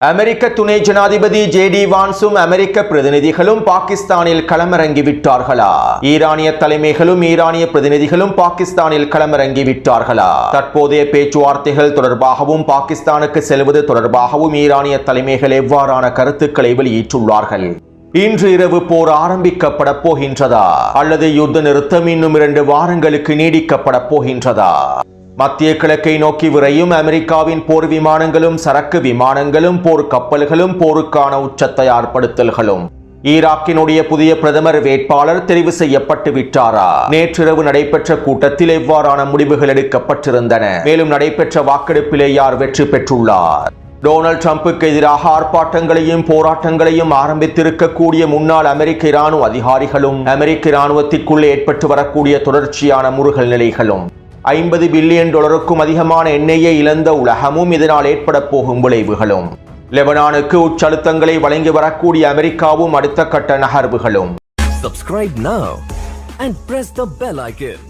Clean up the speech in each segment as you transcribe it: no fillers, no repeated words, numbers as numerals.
அமெரிக்க துணை ஜனாதிபதி ஜே.டி. வான்ஸும் அமெரிக்க பிரதிநிதிகளும் பாகிஸ்தானில் களமிறங்கிவிட்டார்களா? ஈரானிய தலைமைகளும் ஈரானிய பிரதிநிதிகளும் பாகிஸ்தானில் களமிறங்கிவிட்டார்களா? தற்போதைய பேச்சுவார்த்தைகள் தொடர்பாகவும் பாகிஸ்தானுக்கு செல்வது தொடர்பாகவும் ஈரானிய தலைமைகள் எவ்வாறான கருத்துக்களை வெளியிட்டுள்ளார்கள்? இன்று இரவு போர் ஆரம்பிக்கப்பட போகின்றதா அல்லது யுத்த நிறுத்தம் இன்னும் 2 வாரங்களுக்கு நீடிக்கப்பட போகின்றதா? மத்திய கிழக்கை நோக்கி விரையும் அமெரிக்காவின் போர் விமானங்களும் சரக்கு விமானங்களும் போர் கப்பல்களும் போருக்கான உச்ச தயார்படுத்தல்களும். ஈராக்கினுடைய புதிய பிரதமர் வேட்பாளர் தெரிவு செய்யப்பட்டு விட்டாரா? நேற்றிரவு நடைபெற்ற கூட்டத்தில் எவ்வாறான முடிவுகள் எடுக்கப்பட்டிருந்தன? மேலும் நடைபெற்ற வாக்கெடுப்பிலே யார் வெற்றி பெற்றுள்ளார்? டொனால்ட் ட்ரம்புக்கு எதிராக ஆர்ப்பாட்டங்களையும் போராட்டங்களையும் ஆரம்பித்திருக்கக்கூடிய முன்னாள் அமெரிக்க இராணுவ அதிகாரிகளும் அமெரிக்க இராணுவத்திற்குள்ளே ஏற்பட்டு வரக்கூடிய தொடர்ச்சியான முறுகல் நிலைகளும், $50 பில்லியன் அதிகமான எண்ணெயை இழந்த உலகமும் இதனால் ஏற்பட போகும் விளைவுகளும், லெபனானுக்கு உச்சழுத்தங்களை வழங்கி வரக்கூடிய அமெரிக்காவும் அடுத்த கட்ட நகர்வுகளும். Subscribe now and press the bell icon.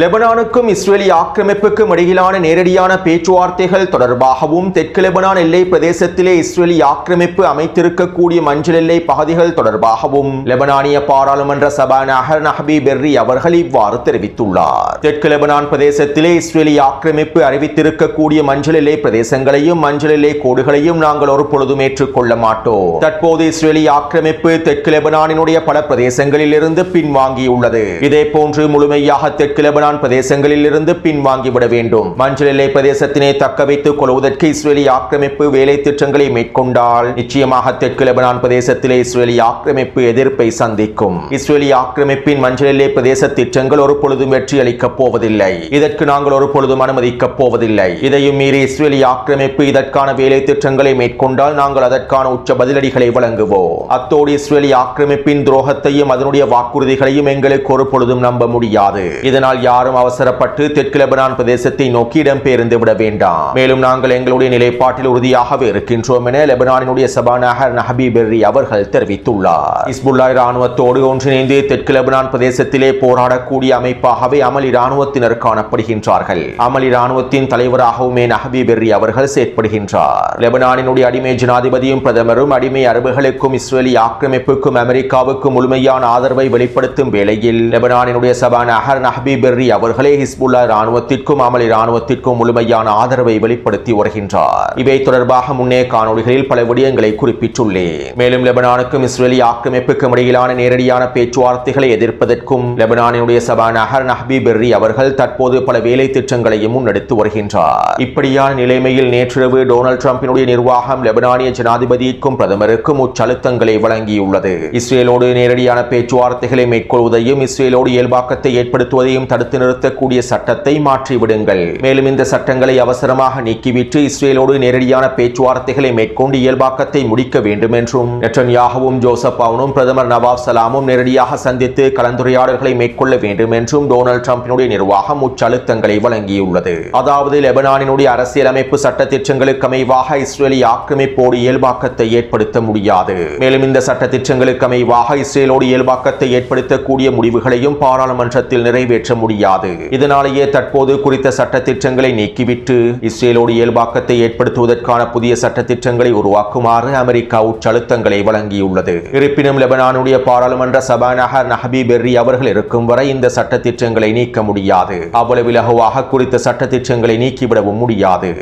லெபனானுக்கும் இஸ்ரேலிய ஆக்கிரமிப்புக்கும் இடையிலான நேரடியான பேச்சுவார்த்தைகள் தொடர்பாகவும் தெற்கு லெபனான் எல்லை பிரதேசத்திலே இஸ்ரேலிய ஆக்கிரமிப்பு அமைத்திருக்கக்கூடிய மஞ்சள் எல்லை பகுதிகள் தொடர்பாகவும் லெபனானிய பாராளுமன்ற சபாநாயகர் நஹ்பி பெர்ரி அவர்கள் இவ்வாறு தெரிவித்துள்ளார். தெற்கு லெபனான் பிரதேசத்திலே இஸ்ரேலிய ஆக்கிரமிப்பு அறிவித்திருக்கக்கூடிய மஞ்சள் எல்லை பிரதேசங்களையும் மஞ்சள் எல்லை கோடுகளையும் நாங்கள் ஒரு பொழுதும் ஏற்றுக்கொள்ள மாட்டோம். தற்போது இஸ்ரேலிய ஆக்கிரமிப்பு தெற்கு லெபனானினுடைய பல பிரதேசங்களில் இருந்து பின்வாங்கியுள்ளது. இதே போன்று முழுமையாக தெற்கு லெபனான் பிரதேசங்களில் இருந்து பின்வாங்கிவிட வேண்டும். மஞ்சள் எல்லை பிரதேசத்தினை தக்க வைத்துக் கொள்வதற்கு இஸ்ரேலிய ஆக்கிரமிப்பு வேலை திட்டங்களை மேற்கொண்டால் நிச்சயமாக தெற்கு லெபனான் பிரதேசத்திலே இஸ்ரேலிய ஆக்கிரமிப்பு எதிர்ப்பை சந்திக்கும். இஸ்ரேலிய ஆக்கிரமிப்பின் மஞ்சள் எல்லை பிரதேச திட்டங்கள் ஒரு பொழுதும் வெற்றி அளிக்கப் போவதில்லை. இதற்கு நாங்கள் ஒரு பொழுதும் அனுமதிக்கப் போவதில்லை. இதையும் மீறி இஸ்ரேலிய ஆக்கிரமிப்பு இதற்கான வேலை திட்டங்களை மேற்கொண்டால் நாங்கள் அதற்கான உச்ச பதிலடிகளை வழங்குவோம். அத்தோடு இஸ்ரேலிய ஆக்கிரமிப்பின் துரோகத்தையும் அதனுடைய வாக்குறுதிகளையும் எங்களுக்கு ஒரு பொழுதும் நம்ப முடியாது. இதனால் யாரும் அவசரப்பட்டு தெற்கு லெபனான் பிரதேசத்தை நோக்கி இடம்பெயர்ந்து விட வேண்டாம். மேலும் நாங்கள் எங்களுடைய நிலைப்பாட்டில் உறுதியாகவே இருக்கின்றோம் என லெபனானினுடைய சபாநாயகர் நஹ்பி பெர்ரி அவர்கள் தெரிவித்துள்ளார். ஹிஸ்புல்லா இராணுவத்தோடு ஒன்றிணைந்து தெற்கு லெபனான் பிரதேசத்திலே போராடக்கூடிய அமைப்பாகவே அமல் இராணுவத்தினர் காணப்படுகின்றார்கள். அமல் இராணுவத்தின் தலைவராகவுமே நஹ்பி பெர்ரி அவர்கள் செயற்படுகின்றார். லெபனானினுடைய அடிமை ஜனாதிபதியும் பிரதமரும் அடிமை அரபுகளுக்கும் இஸ்ரேலிய ஆக்கிரமிப்புக்கும் அமெரிக்காவுக்கும் முழுமையான ஆதரவை வெளிப்படுத்தும் வேளையில் லெபனானினுடைய சபாநாயகர் நஹ்பி பெர்ரி அவர்களே ஹிஸ்புல்லா இராணுவத்திற்கும் அமல் இராணுவத்திற்கும் முழுமையான ஆதரவை வெளிப்படுத்தி வருகின்றார். இவை தொடர்பாக முன்னே காணொளிகளில் பல விடயங்களை குறிப்பிட்டுள்ளேன். மேலும் லெபனானுக்கும் இஸ்ரேலிய ஆக்கிரமிப்புக்கும் இடையிலான நேரடியான பேச்சுவார்த்தைகளை எதிர்ப்பதற்கும் லெபனானினுடைய சபாநாயகர் நஹ்பி பெர்ரி அவர்கள் தற்போது பல வேலை திட்டங்களையும் முன்னெடுத்து வருகின்றார். இப்படியான நிலைமையில் நேற்றிரவு டொனால்ட் ட்ரம்பினுடைய நிர்வாகம் லெபனானிய ஜனாதிபதிக்கும் பிரதமருக்கும் உச்சழுத்தங்களை வழங்கியுள்ளது. இஸ்ரேலோடு நேரடியான பேச்சுவார்த்தைகளை மேற்கொள்வதையும் இஸ்ரேலோடு இயல்பாக்கத்தை ஏற்படுத்துவதையும் தடுத்து நிறுத்தக்கூடிய சட்டத்தை மாற்றிவிடுங்கள். மேலும் இந்த சட்டங்களை அவசரமாக நீக்கிவிட்டு இஸ்ரேலோடு நேரடியான பேச்சுவார்த்தைகளை மேற்கொண்டு இயல்பாக்கத்தை முடிக்க வேண்டும் என்றும் நெட்டன்யாகுவும் ஜோசப் அவுனும் பிரதமர் நவாப் சலாமும் நேரடியாக சந்தித்து கலந்துரையாடல்களை மேற்கொள்ள வேண்டும் என்றும் டொனால்ட் ட்ரம்பினுடைய நிர்வாகம் உச்சழுத்தங்களை வழங்கியுள்ளது. அதாவது லெபனானினுடைய அரசியலமைப்பு சட்ட திட்டங்களுக்கு அமைவாக இஸ்ரேலிய ஆக்கிரமிப்போடு இயல்பாக்கத்தை ஏற்படுத்த முடியாது. மேலும் இந்த சட்ட திட்டங்களுக்கு அமைவாக இஸ்ரேலோடு இயல்பாக்கத்தை ஏற்படுத்தக்கூடிய முடிவுகளையும் பாராளுமன்றத்தில் நிறைவேற்ற முடியாது. இதனாலேயே தற்போது குறித்த சட்ட திட்டங்களை நீக்கிவிட்டு இஸ்ரேலோடு இயல்பாக்கத்தை ஏற்படுத்துவதற்கான புதிய சட்ட திட்டங்களை உருவாக்குமாறு அமெரிக்கா உச்சழுத்தங்களை வழங்கியுள்ளது. இருப்பினும் லெபனானுடைய பாராளுமன்ற சபாநாயகர் நஹ்பி பெர்ரி அவர்கள் இருக்கும் வரை இந்த சட்ட திட்டங்களை நீக்க முடியாது. அவ்வளவு இலகுவாக குறித்த சட்ட திட்டங்களை நீக்கிவிடவும் முடியாது.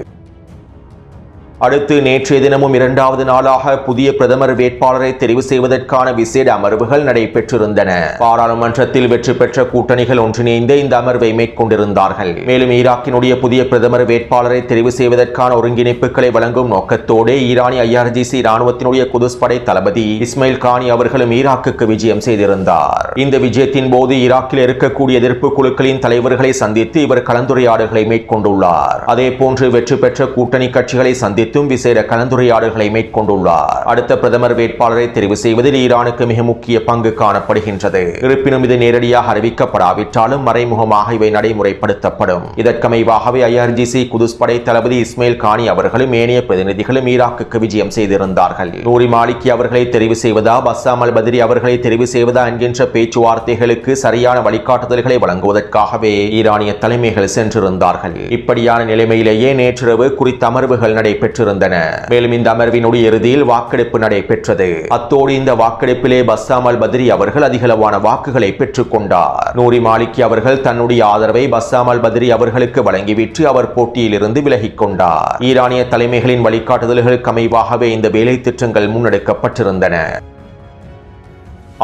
அடுத்து நேற்றைய தினமும் 2வது நாளாக புதிய பிரதமர் வேட்பாளரை தெரிவு செய்வதற்கான விசேட அமர்வுகள் நடைபெற்றிருந்தன. பாராளுமன்றத்தில் வெற்றி பெற்ற கூட்டணிகள் ஒன்றிணைந்து இந்த அமர்வை மேற்கொண்டிருந்தார்கள். மேலும் ஈராக்கினுடைய புதிய பிரதமர் வேட்பாளரை தெரிவு செய்வதற்கான ஒருங்கிணைப்புகளை வழங்கும் நோக்கத்தோடு ஈரானிய IRGC இராணுவத்தினுடைய குதுஸ் படை தளபதி இஸ்மாயில் கானி அவர்களும் ஈராக்குக்கு விஜயம் செய்திருந்தார். இந்த விஜயத்தின் போது ஈராக்கில் இருக்கக்கூடிய எதிர்ப்பு குழுக்களின் தலைவர்களை சந்தித்து இவர் கலந்துரையாடல்களை மேற்கொண்டுள்ளார். அதே போன்று வெற்றி பெற்ற கூட்டணி கட்சிகளை சந்தித்து விசேட கலந்துரையாடல்களை மேற்கொண்டுள்ளார். அடுத்த பிரதமர் வேட்பாளரை தெரிவு செய்வதில் ஈரானுக்கு மிக முக்கிய பங்கு காணப்படுகின்றது. இருப்பினும் இது நேரடியாக அறிவிக்கப்படாவிட்டாலும் மறைமுகமாக இவை நடைமுறைப்படுத்தப்படும். இதற்கமைவாகவே IRGC குதுஸ் படை தளபதி இஸ்மாயில் கானி அவர்களும் ஏனைய பிரதிநிதிகளும் ஈராக்குக்கு விஜயம் செய்திருந்தார்கள். நூரி மாலிகி அவர்களை தெரிவு செய்வதா பஸ்ஸாம் அல் பத்ரி அவர்களை தெரிவு செய்வதா என்கின்ற பேச்சுவார்த்தைகளுக்கு சரியான வழிகாட்டுதல்களை வழங்குவதற்காகவே ஈரானிய தலைமைகள் சென்றிருந்தார்கள். இப்படியான நிலைமையிலேயே நேற்றிரவு குறித்த அமர்வுகள் நடைபெற்று பெற்றிருந்தன. மேலும் இந்த அமர்வினுடைய இறுதியில் வாக்கெடுப்பு நடைபெற்றது. அத்தோடு இந்த வாக்கெடுப்பிலே பஸ்ஸாம் அல் பத்ரி அவர்கள் அதிகளவான வாக்குகளை பெற்றுக் கொண்டார். நூரி மாலிகி அவர்கள் தன்னுடைய ஆதரவை பஸ்ஸாம் அல் பத்ரி அவர்களுக்கு வழங்கிவிட்டு அவர் போட்டியிலிருந்து விலகிக் கொண்டார். ஈரானிய தலைமைகளின் வழிகாட்டுதல்களுக்கு அமைவாகவே இந்த வேலை திட்டங்கள் முன்னெடுக்கப்பட்டிருந்தன.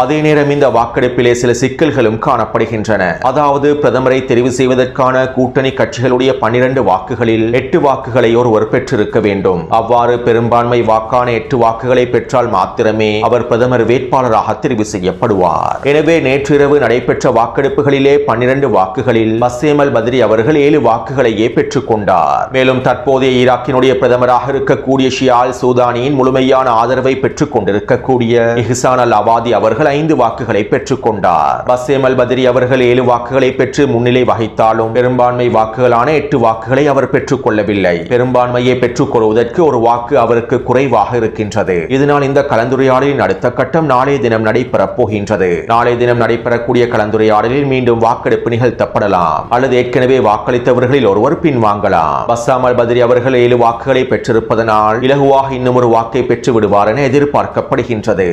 அதே நேரம் இந்த வாக்கெடுப்பிலே சில சிக்கல்களும் காணப்படுகின்றன. அதாவது பிரதமரை தெரிவு செய்வதற்கான கூட்டணி கட்சிகளுடைய 12 வாக்குகளில் 8 வாக்குகளை ஒருவர் பெற்றிருக்க வேண்டும். அவ்வாறு பெரும்பான்மை வாக்கான 8 வாக்குகளை பெற்றால் மாத்திரமே அவர் பிரதமர் வேட்பாளராக தெரிவு செய்யப்படுவார். எனவே நேற்றிரவு நடைபெற்ற வாக்கெடுப்புகளிலே 12 வாக்குகளில் பஸ்ஸாம் அல் பத்ரி அவர்கள் 7 வாக்குகளையே பெற்றுக் கொண்டார். மேலும் தற்போதைய ஈராக்கினுடைய பிரதமராக இருக்கக்கூடிய ஷியா அல் சூதானியின் முழுமையான ஆதரவை பெற்றுக் கொண்டிருக்கக்கூடிய இஹ்சான் அல் அவாதி அவர்கள் 5 வாக்குகளை பெற்றுக் கொண்டார். பஸ்ஸாம் அல் பத்ரி அவர்கள் 7 வாக்குகளை பெற்று முன்னிலை வகித்தாலும் பெரும்பான்மை வாக்குகளான 8 வாக்குகளை அவர் பெற்றுக் கொள்ளவில்லை. பெரும்பான்மையை பெற்றுக் கொள்வதற்கு ஒரு வாக்கு அவருக்கு குறைவாக இருக்கின்றது. இதனால் இந்த கலந்துரையாடலின் அடுத்த கட்டம் நாளைய தினம் நடைபெறப் போகின்றது. நாளைய தினம் நடைபெறக்கூடிய கலந்துரையாடலில் மீண்டும் வாக்கெடுப்பு நிகழ்த்தப்படலாம் அல்லது ஏற்கனவே வாக்களித்தவர்களில் ஒருவர் பின்வாங்கலாம். பஸ்ஸாம் அல் பத்ரி அவர்கள் 7 வாக்குகளை பெற்றிருப்பதனால் இலகுவாக இன்னும் ஒரு வாக்கை பெற்று விடுவார் என எதிர்பார்க்கப்படுகின்றது.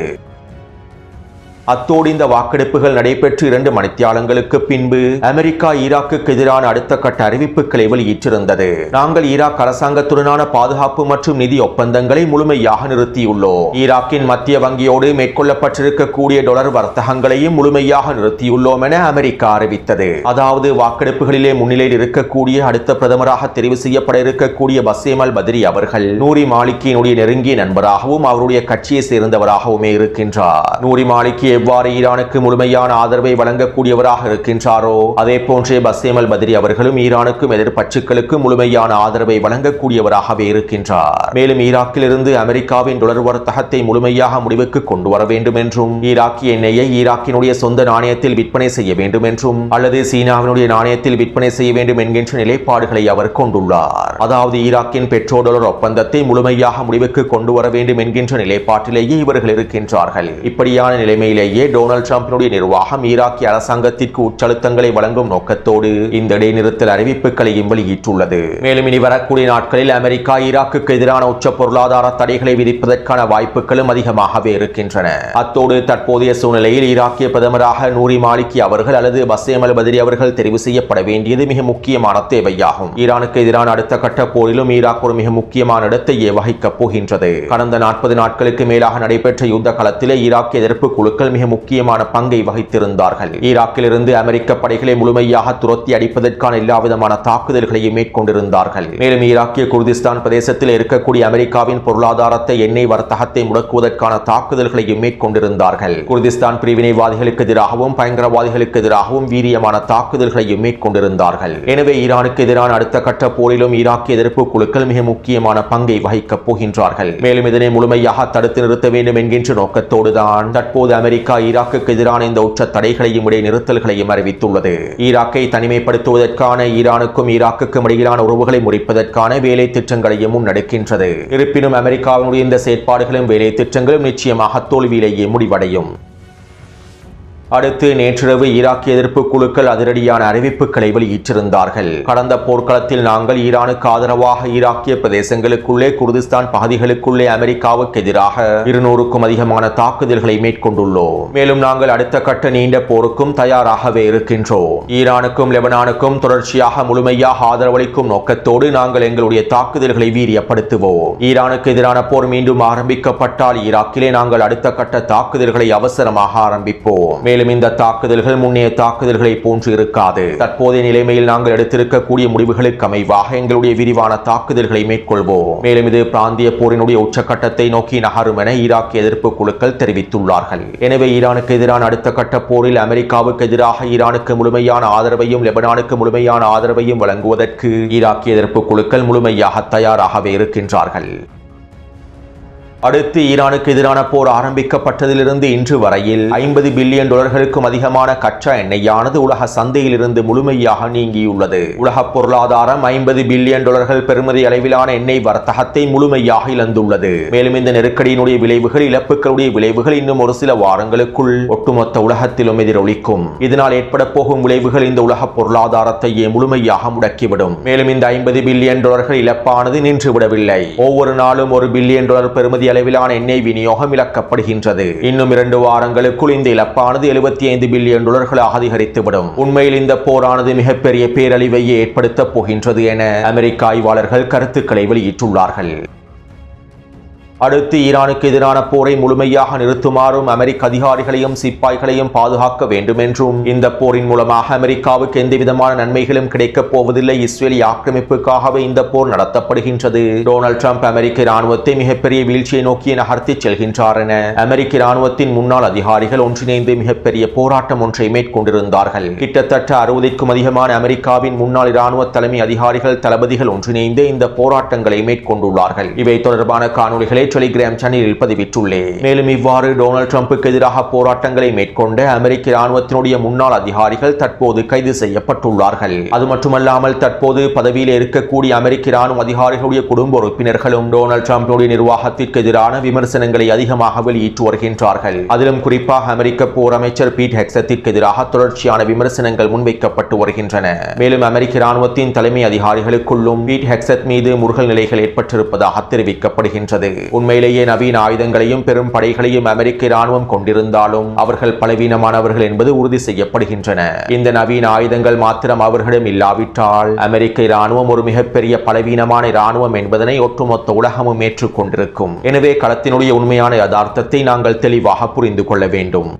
அத்தோடு இந்த வாக்கெடுப்புகள் நடைபெற்று 2 மணித்தியாலங்களுக்கு பின்பு அமெரிக்கா ஈராக்குக்கு எதிரான அடுத்த கட்ட அறிவிப்புகளை வெளியிட்டிருந்தது. நாங்கள் ஈராக் அரசாங்கத்துடனான பாதுகாப்பு மற்றும் நிதி ஒப்பந்தங்களை முழுமையாக நிறுத்தியுள்ளோம். ஈராக்கின் மத்திய வங்கியோடு மேற்கொள்ளப்பட்டிருக்கக்கூடிய டாலர் வர்த்தகங்களையும் முழுமையாக நிறுத்தியுள்ளோம் என அமெரிக்கா அறிவித்தது. அதாவது வாக்கெடுப்புகளிலே முன்னிலையில் இருக்கக்கூடிய அடுத்த பிரதமராக தெரிவு செய்யப்பட இருக்கக்கூடிய பஸ்ஸாம் அல் பத்ரி அவர்கள் நூரி மாலிகியினுடைய நெருங்கிய நண்பராகவும் அவருடைய கட்சியை சேர்ந்தவராகவுமே இருக்கின்றார். நூரி மாலிகி எவ்வாறு ஈரானுக்கு முழுமையான ஆதரவை வழங்கக்கூடியவராக இருக்கின்றாரோ அதே போன்றே பஸ்ஸாம் அல் பத்ரி அவர்களும் ஈரானுக்கும் எதிர்ப்பற்றுக்களுக்கு முழுமையான ஆதரவை வழங்கக்கூடியவராகவே இருக்கின்றார். மேலும் ஈராக்கிலிருந்து அமெரிக்காவின் டாலர் வர்த்தகத்தை முழுமையாக முடிவுக்கு கொண்டு வர வேண்டும் என்றும் ஈராக்கிய எண்ணெயை ஈராக்கினுடைய சொந்த நாணயத்தில் விற்பனை செய்ய வேண்டும் என்றும் அல்லது சீனாவினுடைய நாணயத்தில் விற்பனை செய்ய வேண்டும் என்கின்ற நிலைப்பாடுகளை அவர் கொண்டுள்ளார். அதாவது ஈராக்கின் பெட்ரோ டாலர் ஒப்பந்தத்தை முழுமையாக முடிவுக்கு கொண்டு வர வேண்டும் என்கின்ற நிலைப்பாட்டிலேயே இவர்கள் இருக்கின்றார்கள். இப்படியான நிலைமையிலே டொனால்ட் ட்ரம்பினுடைய நிர்வாகம் ஈராக்கிய அரசாங்கத்திற்கு உச்சழுத்தங்களை வழங்கும் நோக்கத்தோடு இந்த இடைநிறுத்தல் அறிவிப்புகளையும் வெளியிட்டுள்ளது. மேலும் இனி வரக்கூடிய நாட்களில் அமெரிக்கா ஈராக்குக்கு எதிரான உச்ச பொருளாதார தடைகளை விதிப்பதற்கான வாய்ப்புகளும் அதிகமாகவே இருக்கின்றன. அத்தோடு தற்போதைய சூழ்நிலையில் ஈராக்கிய பிரதமராக நூரி மாலிகி அவர்கள் அல்லது பஸ்ஸாம் அல் பத்ரி அவர்கள் தெரிவு செய்யப்பட வேண்டியது மிக முக்கியமான தேவையாகும். ஈரானுக்கு எதிரான அடுத்த கட்ட போரிலும் ஈராக் ஒரு மிக முக்கியமான இடத்தையே வகிக்கப் போகின்றது. கடந்த 40 நாட்களுக்கு மேலாக நடைபெற்ற யுத்த களத்திலே ஈராக்கிய எதிர்ப்பு குழுக்கள் மிக முக்கியமான பங்கை வகித்திருந்தார்கள். ஈராக்கிலிருந்து அமெரிக்க படைகளை முழுமையாக துரத்தி அடிப்பதற்கான எல்லாவிதமான தாக்குதல்களையும் மேற்கொண்டிருந்தார்கள். மேலும் ஈராக்கிய குர்திஸ்தான் பிரதேசத்தில் இருக்கக்கூடிய அமெரிக்காவின் பொருளாதாரத்தை எண்ணெய் வர்த்தகத்தை முடக்குவதற்கான தாக்குதல்களையும் மேற்கொண்டிருந்தார்கள். குர்திஸ்தான் பிரிவினைவாதிகளுக்கு எதிராகவும் பயங்கரவாதிகளுக்கு எதிராகவும் வீரியமான தாக்குதல்களையும் மேற்கொண்டிருந்தார்கள். எனவே ஈரானுக்கு எதிரான அடுத்த கட்ட போரிலும் ஈராக்கிய எதிர்ப்பு குழுக்கள் மிக முக்கியமான பங்கை வகிக்கப் போகின்றார்கள். மேலும் இதனை முழுமையாக தடுத்து நிறுத்த வேண்டும் என்கின்ற நோக்கத்தோடுதான் தற்போது அமெரிக்கா ஈராக்குக்கு எதிரான இந்த உச்ச தடைகளையும் இடைநிறுத்தல்களையும் அறிவித்துள்ளது. ஈராக்கை தனிமைப்படுத்துவதற்கான ஈரானுக்கும் ஈராக்குக்கும் இடையிலான உறவுகளை முறிப்பதற்கான வேலை திட்டங்களையும் முன்னெடுக்கின்றது. இருப்பினும் அமெரிக்காவினுடைய இந்த செயற்பாடுகளும் வேலை திட்டங்களும் நிச்சயமாக தோல்வியிலேயே முடிவடையும். அடுத்து நேற்றிரவு ஈராக்கிய எதிர்ப்பு குழுக்கள் அதிரடியான அறிவிப்புகளை வெளியிட்டிருந்தார்கள். கடந்த போர்க்களத்தில் நாங்கள் ஈரானுக்கு ஆதரவாக ஈராக்கிய பிரதேசங்களுக்குள்ளே குர்திஸ்தான் பகுதிகளுக்குள்ளே அமெரிக்காவுக்கு எதிராக 200க்கும் அதிகமான தாக்குதல்களை மேற்கொண்டுள்ளோம். மேலும் நாங்கள் அடுத்த கட்ட நீண்ட போருக்கும் தயாராகவே இருக்கின்றோம். ஈரானுக்கும் லெபனானுக்கும் தொடர்ச்சியாக முழுமையாக ஆதரவளிக்கும் நோக்கத்தோடு நாங்கள் எங்களுடைய தாக்குதல்களை வீரியப்படுத்துவோம். ஈரானுக்கு எதிரான போர் மீண்டும் ஆரம்பிக்கப்பட்டால் ஈராக்கிலே நாங்கள் அடுத்த கட்ட தாக்குதல்களை அவசரமாக ஆரம்பிப்போம். மேலும் இந்த தாக்குதல்கள் முன்னைய தாக்குதல்களை போன்று இருக்காது. தற்போதைய நிலைமையில் நாங்கள் எடுத்திருக்கக்கூடிய முடிவுகளுக்கு அமைவாக எங்களுடைய விரிவான தாக்குதல்களை மேற்கொள்வோம். மேலும் இது பிராந்திய போரினுடைய உச்சக்கட்டத்தை நோக்கி நகரும் என ஈராக்கிய எதிர்ப்பு குழுக்கள் தெரிவித்துள்ளார்கள். எனவே ஈரானுக்கு எதிரான அடுத்த கட்ட போரில் அமெரிக்காவுக்கு எதிராக ஈரானுக்கு முழுமையான ஆதரவையும் லெபனானுக்கு முழுமையான ஆதரவையும் வழங்குவதற்கு ஈராக்கிய எதிர்ப்பு குழுக்கள் முழுமையாக தயாராகவே இருக்கின்றார்கள். அடுத்து ஈரானுக்கு எதிரான போர் ஆரம்பிக்கப்பட்டதிலிருந்து இன்று வரையில் $50 பில்லியன் அதிகமான கச்சா எண்ணெயானது உலக சந்தையில் இருந்து முழுமையாக நீங்கியுள்ளது. உலக பொருளாதாரம் $50 பில்லியன் பெறுமதி அளவிலான எண்ணெய் வர்த்தகத்தை முழுமையாக இழந்துள்ளது. மேலும் இந்த நெருக்கடியினுடைய விளைவுகள், இழப்புகளுடைய விளைவுகள் இன்னும் ஒரு சில வாரங்களுக்குள் ஒட்டுமொத்த உலகத்திலும் எதிரொலிக்கும். இதனால் ஏற்பட போகும் விளைவுகள் இந்த உலக பொருளாதாரத்தையே முழுமையாக முடக்கிவிடும். மேலும் இந்த $50 பில்லியன் இழப்பானது நின்றுவிடவில்லை. ஒவ்வொரு நாளும் $1 பில்லியன் பெறுமதி அளவிலான எண்ணெய் விநியோகம் இழக்கப்படுகின்றது. இன்னும் 2 வாரங்களுக்குள் இந்த இழப்பானது $75 பில்லியன் அதிகரித்துவிடும். உண்மையில் இந்த போரானது மிகப்பெரிய பேரழிவையே ஏற்படுத்தப் போகின்றது என அமெரிக்க ஆய்வாளர்கள் கருத்துக்களை வெளியிட்டுள்ளார்கள். அடுத்து ஈரானுக்கு எதிரான போரை முழுமையாக நிறுத்துமாறும் அமெரிக்க அதிகாரிகளையும் சிப்பாய்களையும் பாதுகாக்க வேண்டும் என்றும், இந்த போரின் மூலமாக அமெரிக்காவுக்கு எந்தவிதமான நன்மைகளும் கிடைக்கப் போவதில்லை, இஸ்ரேலி ஆக்கிரமிப்புக்காகவே இந்த போர் நடத்தப்படுகின்றது, டொனால்ட் ட்ரம்ப் அமெரிக்க இராணுவத்தை மிகப்பெரிய வீழ்ச்சியை நோக்கி நகர்த்தி செல்கின்றார் என அமெரிக்க இராணுவத்தின் முன்னாள் அதிகாரிகள் ஒன்றிணைந்து மிகப்பெரிய போராட்டம் ஒன்றை மேற்கொண்டிருந்தார்கள். கிட்டத்தட்ட 60க்கும் அதிகமான அமெரிக்காவின் முன்னாள் இராணுவ தலைமை அதிகாரிகள், தளபதிகள் ஒன்றிணைந்து இந்த போராட்டங்களை மேற்கொண்டுள்ளார்கள். இவை தொடர்பான காணொலிகளை டெலிகிராம் சேனலில் பதிவிட்டுள்ளேன். மேலும் இவ்வாறு டொனால்ட் ட்ரம்புக்கு எதிராக போராட்டங்களை மேற்கொண்ட அமெரிக்க இராணுவத்தினுடைய முன்னாள் அதிகாரிகள் தற்போது கைது செய்யப்பட்டுள்ளார்கள். அது மட்டுமல்லாமல் தற்போது பதவியில் இருக்கக்கூடிய அமெரிக்க இராணுவ அதிகாரிகளுடைய குடும்ப உறுப்பினர்களும் டொனால்ட் ட்ரம்பினுடைய நிர்வாகத்திற்கு எதிரான விமர்சனங்களை அதிகமாக வெளியிட்டு வருகின்றார்கள். அதிலும் குறிப்பாக அமெரிக்க போர் அமைச்சர் பீட் ஹெக்ஸத்திற்கு எதிராக தொடர்ச்சியான விமர்சனங்கள் முன்வைக்கப்பட்டு வருகின்றன. மேலும் அமெரிக்க இராணுவத்தின் தலைமை அதிகாரிகளுக்குள்ளும் பீட் ஹெக்ஸத் மீது முருகல் நிலைகள் ஏற்பட்டிருப்பதாக தெரிவிக்கப்படுகின்றது. உண்மையிலேயே நவீன ஆயுதங்களையும் பெரும் படைகளையும் அமெரிக்க இராணுவம் கொண்டிருந்தாலும் அவர்கள் பலவீனமானவர்கள் என்பது உறுதி செய்யப்படுகின்றன. இந்த நவீன ஆயுதங்கள் மாத்திரம் அவர்களிடம் இல்லாவிட்டால் அமெரிக்க இராணுவம் ஒரு மிகப்பெரிய பலவீனமான இராணுவம் என்பதனை ஒட்டுமொத்த உலகமும் ஏற்றுக்கொண்டிருக்கும். எனவே களத்தினுடைய உண்மையான யதார்த்தத்தை நாங்கள் தெளிவாக புரிந்து கொள்ள வேண்டும்.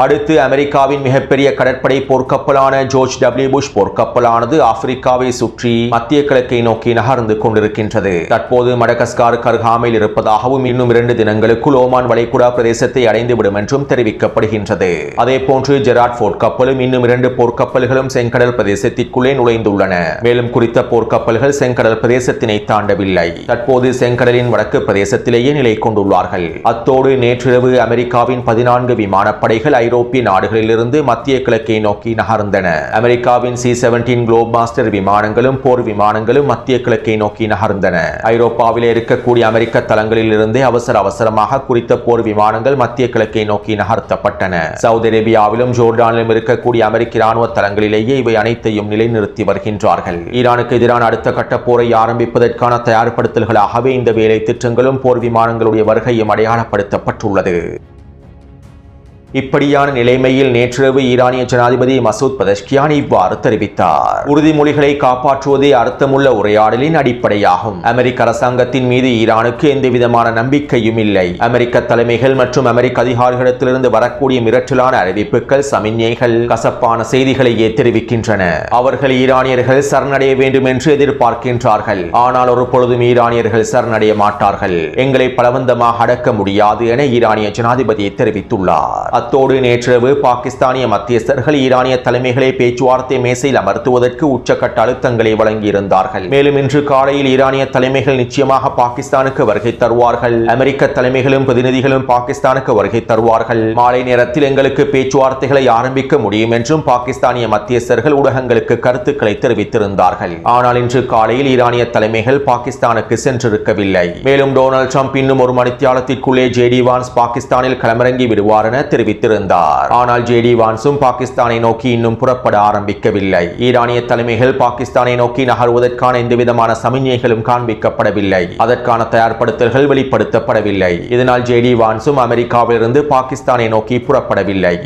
அடுத்து அமெரிக்காவின் மிகப்பெரிய கடற்படை போர்க்கப்பலான ஜார்ஜ் டபிள்யூ புஷ் போர்க்கப்பலானது ஆப்பிரிக்காவை சுற்றி மத்திய கிழக்கை நோக்கி நகர்ந்து கொண்டிருக்கின்றது. தற்போது மடகஸ்காருக்கு அருகாமையில் இருப்பதாகவும் இன்னும் 2 தினங்களுக்குள் ஓமான் வளைகுடா பிரதேசத்தை அடைந்துவிடும் என்றும் தெரிவிக்கப்படுகின்றது. அதே போன்று ஜெராட் ஃபோர்ட் கப்பலும் இன்னும் 2 போர்க்கப்பல்களும் செங்கடல் பிரதேசத்திற்குள்ளே நுழைந்துள்ளன. மேலும் குறித்த போர்க்கப்பல்கள் செங்கடல் பிரதேசத்தினை தாண்டவில்லை. தற்போது செங்கடலின் வடக்கு பிரதேசத்திலேயே நிலை கொண்டுள்ளார்கள். அத்தோடு நேற்றிரவு அமெரிக்காவின் 14 விமானப்படைகள் ஐரோப்பிய நாடுகளிலிருந்து மத்திய கிழக்கை நோக்கி நகர்ந்தன. அமெரிக்காவின் C-17 குளோப் மாஸ்டர் விமானங்களும் போர் விமானங்களும் மத்திய கிழக்கை நோக்கி நகர்ந்தன. ஐரோப்பாவிலே இருக்கக்கூடிய அமெரிக்க தளங்களில் இருந்தே அவசரமாக குறித்த போர் விமானங்கள் மத்திய கிழக்கை நோக்கி நகர்த்தப்பட்டன. சவுதி அரேபியாவிலும் ஜோர்டானிலும் இருக்கக்கூடிய அமெரிக்க இராணுவ தளங்களிலேயே இவை அனைத்தையும் நிலைநிறுத்தி வருகின்றார்கள். ஈரானுக்கு எதிரான அடுத்த கட்ட போரை ஆரம்பிப்பதற்கான தயார்படுத்தல்களாகவே இந்த வேலை திட்டங்களும் போர் விமானங்களுடைய வருகையும் அடையாளப்படுத்தப்பட்டுள்ளது. இப்படியான நிலைமையில் நேற்றிரவு ஈரானிய ஜனாதிபதி மசூத் பெஸஷ்கியான் இவ்வாறு தெரிவித்தார். உறுதிமொழிகளை காப்பாற்றுவதே அர்த்தமுள்ள உரையாடலின் அடிப்படையாகும். அமெரிக்க அரசாங்கத்தின் மீது ஈரானுக்கு எந்தவிதமான நம்பிக்கையும் இல்லை. அமெரிக்க தலைமைகள் மற்றும் அமெரிக்க அதிகாரிகளிடத்திலிருந்து வரக்கூடிய மிரட்டலான அறிவிப்புகள், சமிஞ்ஞைகள் கசப்பான செய்திகளையே தெரிவிக்கின்றன. அவர்கள் ஈரானியர்கள் சரணடைய வேண்டும் என்று எதிர்பார்க்கின்றார்கள். ஆனால் ஒரு பொழுதும் ஈரானியர்கள் சரணடைய மாட்டார்கள். எங்களை பலவந்தமாக அடக்க முடியாது என ஈரானிய ஜனாதிபதி தெரிவித்துள்ளார். அத்தோடு நேற்றிரவு பாகிஸ்தானிய மத்தியஸ்தர்கள் ஈரானிய தலைமைகளை பேச்சுவார்த்தை மேசையில் அமர்த்துவதற்கு உச்சக்கட்ட அழுத்தங்களை வழங்கியிருந்தார்கள். மேலும் இன்று காலையில் ஈரானிய தலைமைகள் நிச்சயமாக பாகிஸ்தானுக்கு வருகை தருவார்கள். அமெரிக்க தலைமைகளும் பிரதிநிதிகளும் பாகிஸ்தானுக்கு வருகை தருவார்கள். மாலை நேரத்தில் எங்களுக்கு பேச்சுவார்த்தைகளை ஆரம்பிக்க முடியும் என்றும் பாகிஸ்தானிய மத்தியஸ்தர்கள் ஊடகங்களுக்கு கருத்துக்களை தெரிவித்திருந்தார்கள். ஆனால் இன்று காலையில் ஈரானிய தலைமைகள் பாகிஸ்தானுக்கு சென்றிருக்கவில்லை. மேலும் டொனால்ட் ட்ரம்ப் இன்னும் ஒரு மணித்தியாலத்திற்குள்ளே JD வான்ஸ் பாகிஸ்தானில் களமிறங்கி விடுவார் என தெரிவித்திருந்தார். ஆனால் JD வான்ஸும் பாகிஸ்தானை நோக்கி இன்னும் புறப்பட ஆரம்பிக்கவில்லை. ஈரானிய தலைமைகள் பாகிஸ்தானை நோக்கி நகர்வதற்கான எந்தவிதமான சமிஞ்ஞைகளும் காண்பிக்கப்படவில்லை. அதற்கான தயார்படுத்தல்கள் வெளிப்படுத்தப்படவில்லை. இதனால் JD வான்ஸும் அமெரிக்காவிலிருந்து பாகிஸ்தானை நோக்கி புறப்படவில்லை.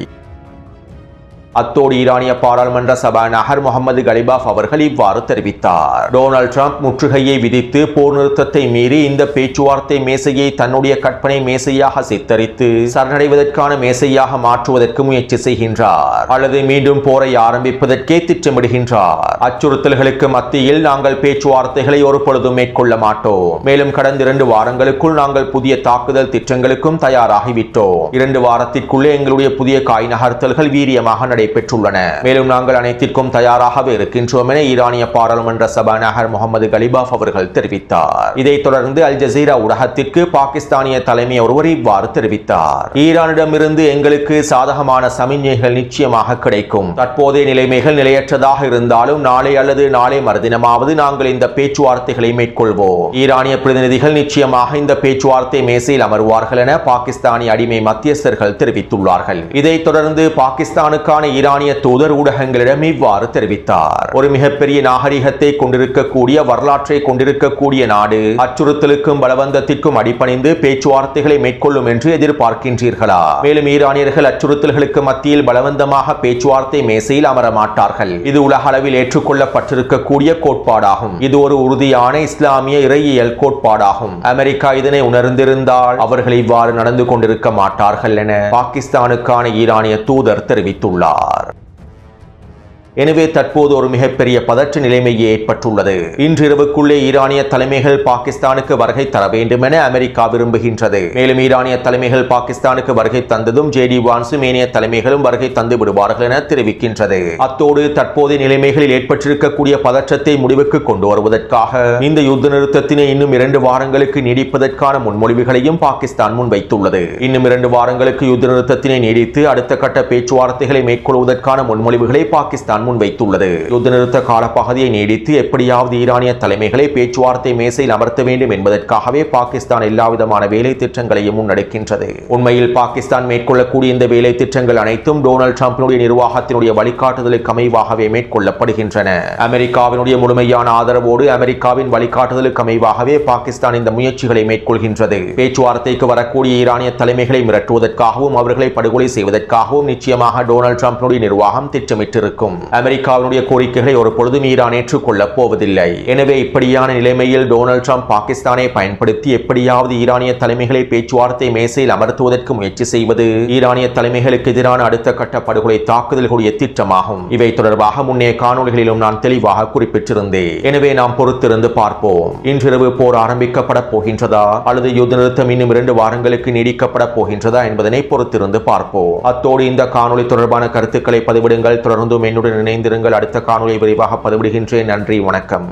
அத்தோடு ஈரானிய பாராளுமன்ற சபாநாயகர் முகமது கலிபாஃப் அவர்கள் இவ்வாறு தெரிவித்தார். டொனால்ட் ட்ரம்ப் முற்றுகையை விதித்து போர் நிறுத்தத்தை மீறி இந்த பேச்சுவார்த்தை மேசையை தன்னுடைய கற்பனை மேசையாக சித்தரித்து சரணடைவதற்கான மேசையாக மாற்றுவதற்கு முயற்சி செய்கின்றார். அல்லது மீண்டும் போரை ஆரம்பிப்பதற்கே திட்டமிடுகின்றார். அச்சுறுத்தல்களுக்கு மத்தியில் நாங்கள் பேச்சுவார்த்தைகளை ஒரு பொழுதும் மேற்கொள்ள மாட்டோம். மேலும் கடந்த 2 வாரங்களுக்குள் நாங்கள் புதிய தாக்குதல் திட்டங்களுக்கும் தயாராகிவிட்டோம். 2 வாரத்திற்குள்ளே எங்களுடைய புதிய காய் நகர்த்தல்கள் வீரியமாக நடைபெற்றுள்ளன. மேலும் நாங்கள் அனைத்திற்கும் தயாராகவே இருக்கின்றோம் என ஈரானிய பாராளுமன்ற சபாநாயகர் முகமது கலிபாஃப் அவர்கள் தெரிவித்தார். இதைத் தொடர்ந்து அல் ஜசீரா ஊடகத்திற்கு பாகிஸ்தானிய தலைமை ஒருவர் இவ்வாறு தெரிவித்தார். ஈரானிடமிருந்து எங்களுக்கு சாதகமான சமிஞ்ஞைகள் நிச்சயமாக கிடைக்கும். தற்போதைய நிலைமைகள் நிலையற்றதாக இருந்தாலும் நாளை அல்லது நாளை மறுதினமாவது நாங்கள் இந்த பேச்சுவார்த்தைகளை மேற்கொள்வோம். ஈரானிய பிரதிநிதிகள் நிச்சயமாக இந்த பேச்சுவார்த்தை மேசையில் அமர்வார்கள் என பாகிஸ்தானிய அடிமை மத்தியஸ்தர்கள் தெரிவித்துள்ளார்கள். இதைத் தொடர்ந்து பாகிஸ்தானுக்கான ஈரானிய தூதர் ஊடகங்களிடம் இவ்வாறு தெரிவித்தார். ஒரு மிகப்பெரிய நாகரிகத்தை கொண்டிருக்கக்கூடிய வரலாற்றை கொண்டிருக்கக்கூடிய நாடு அச்சுறுத்தலுக்கும் பலவந்தத்திற்கும் அடிபணிந்து பேச்சுவார்த்தைகளை மேற்கொள்ளும் என்று எதிர்பார்க்கின்றீர்களா? மேலும் ஈரானியர்கள் அச்சுறுத்தல்களுக்கு மத்தியில் பலவந்தமாக பேச்சுவார்த்தை மேசையில் அமர மாட்டார்கள். இது உலக அளவில் ஏற்றுக்கொள்ளப்பட்டிருக்கக்கூடிய கோட்பாடாகும். இது ஒரு உறுதியான இஸ்லாமிய இறையியல் கோட்பாடாகும். அமெரிக்கா இதனை உணர்ந்திருந்தால் அவர்கள் இவ்வாறு நடந்து கொண்டிருக்க மாட்டார்கள் என பாகிஸ்தானுக்கான ஈரானிய தூதர் தெரிவித்துள்ளார். எனவே தற்போது ஒரு மிகப்பெரிய பதற்ற நிலைமை ஏற்பட்டுள்ளது. இன்றிரவுக்குள்ளே ஈரானிய தலைமைகள் பாகிஸ்தானுக்கு வருகை தர வேண்டும் என அமெரிக்கா விரும்புகின்றது. மேலும் ஈரானிய தலைமைகள் பாகிஸ்தானுக்கு வருகை தந்ததும் ஜேடி வான்ஸும் ஏனைய தலைமைகளும் வருகை தந்து விடுவார்கள் என தெரிவிக்கின்றது. அத்தோடு தற்போதைய நிலைமைகளில் ஏற்பட்டிருக்கக்கூடிய பதற்றத்தை முடிவுக்கு கொண்டு வருவதற்காக இந்த யுத்த நிறுத்தத்தினை இன்னும் 2 வாரங்களுக்கு நீடிப்பதற்கான முன்மொழிவுகளையும் பாகிஸ்தான் முன்வைத்துள்ளது. இன்னும் 2 வாரங்களுக்கு யுத்த நிறுத்தத்தினை நீடித்து அடுத்த கட்ட பேச்சுவார்த்தைகளை மேற்கொள்வதற்கான முன்மொழிவுகளை பாகிஸ்தான் முன்வைத்துள்ளது. யுத்த நிறுத்த காலப்பகுதியை நீடித்து எப்படியாவது ஈரானிய தலைமைகளை பேச்சுவார்த்தை மேசையில் அமர்த்த வேண்டும் என்பதற்காகவே பாகிஸ்தான் எல்லாவிதமான வேலை திட்டங்களையும் முன்னெடுக்கின்றது. உண்மையில் பாகிஸ்தான் மேற்கொள்ளக்கூடிய இந்த வேலை திட்டங்கள் அனைத்தும் டொனால்ட் ட்ரம்பினுடைய நிர்வாகத்தினுடைய வழிகாட்டுதலுக்கு அமைவாகவே மேற்கொள்ளப்படுகின்றன. அமெரிக்காவினுடைய முழுமையான ஆதரவோடு அமெரிக்காவின் வழிகாட்டுதலுக்கு அமைவாகவே பாகிஸ்தான் இந்த முயற்சிகளை மேற்கொள்கின்றது. பேச்சுவார்த்தைக்கு வரக்கூடிய ஈரானிய தலைமைகளை மிரட்டுவதற்காகவும் அவர்களை படுகொலை செய்வதற்காகவும் நிச்சயமாக டொனால்ட் ட்ரம்பினுடைய நிர்வாகம் திட்டமிட்டிருக்கும். அமெரிக்காவினுடைய கோரிக்கைகளை ஒரு பொழுதும் ஈரான் ஏற்றுக்கொள்ளப் போவதில்லை. எனவே இப்படியான நிலைமையில் டொனால்ட் ட்ரம்ப் பாகிஸ்தானை பயன்படுத்தி எப்படியாவது ஈரானிய தலைமைகளை பேச்சுவார்த்தை மேசையில் அமர்த்துவதற்கு முயற்சி செய்வது ஈரானிய தலைமைகளுக்கு எதிரான அடுத்த கட்ட படுகொலை தாக்குதல்களுடைய திட்டமாகும். இவை தொடர்பாக முன்னைய காணொலிகளிலும் நான் தெளிவாக குறிப்பிட்டிருந்தேன். எனவே நாம் பொறுத்திருந்து பார்ப்போம். இன்றிரவு போர் ஆரம்பிக்கப்பட போகின்றதா அல்லது யுத்த நிறுத்தம் இன்னும் 2 வாரங்களுக்கு நீடிக்கப்பட போகின்றதா என்பதனை பொறுத்திருந்து பார்ப்போம். அத்தோடு இந்த காணொலி தொடர்பான கருத்துக்களை பதிவிடுங்கள். தொடர்ந்தும் என்னுடன் இணைந்திருங்கள். அடுத்த காணொலியை விரைவாக பதிவிடுகின்றேன். நன்றி, வணக்கம்.